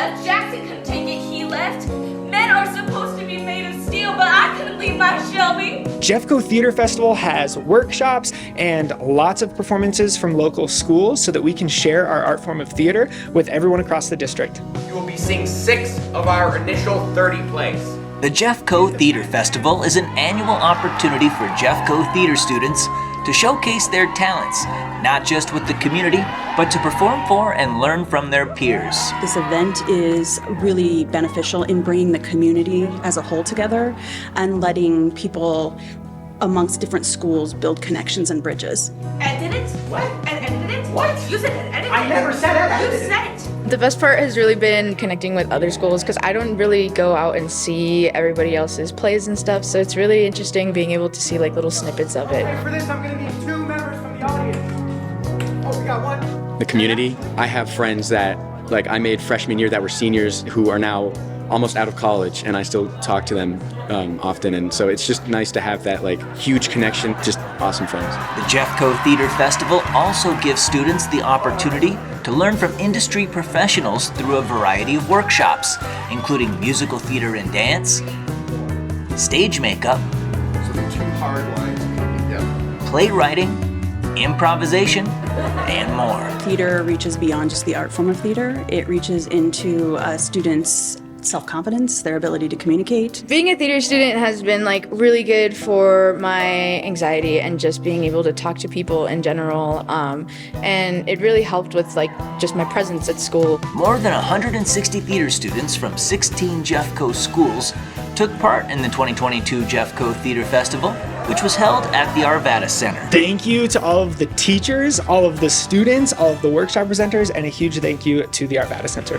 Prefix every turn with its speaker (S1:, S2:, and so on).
S1: left. Jackson couldn't take it, he left. Men are supposed to be made of steel, but I couldn't leave my Shelby.
S2: Jeffco Theatre Festival has workshops and lots of performances from local schools so that we can share our art form of theater with everyone across the district.
S3: You will be seeing 6 of our initial 30 plays.
S4: The Jeffco Theatre Festival is an annual opportunity for Jeffco theater students to showcase their talents, not just with the community, but to perform for and learn from their peers.
S5: This event is really beneficial in bringing the community as a whole together and letting people amongst different schools build connections and bridges.
S1: Edit it? What? Edit it? What? You said edit it.
S3: I never said edit.
S1: You said it.
S6: The best part has really been connecting with other schools because I don't really go out and see everybody else's plays and stuff, so it's really interesting being able to see like little snippets of it.
S3: For this, I'm going to need 2 members from the audience. Oh, we got 1.
S7: The community, I have friends that I made freshman year that were seniors who are now almost out of college, and I still talk to them often, and so it's just nice to have that huge connection, just awesome friends.
S4: The Jeffco Theatre Festival also gives students the opportunity to learn from industry professionals through a variety of workshops, including musical theater and dance, stage makeup,
S3: So the 2 hard lines come together.
S4: playwriting, improvisation, and more.
S5: Theater reaches beyond just the art form of theater. It reaches into students' self-confidence, their ability to communicate.
S6: Being a theater student has been really good for my anxiety and just being able to talk to people in general, and it really helped with just my presence at school.
S4: More than 160 theater students from 16 Jeffco schools took part in the 2022 Jeffco Theatre Festival, which was held at the Arvada Center.
S2: Thank you to all of the teachers, all of the students, all of the workshop presenters, and a huge thank you to the Arvada Center.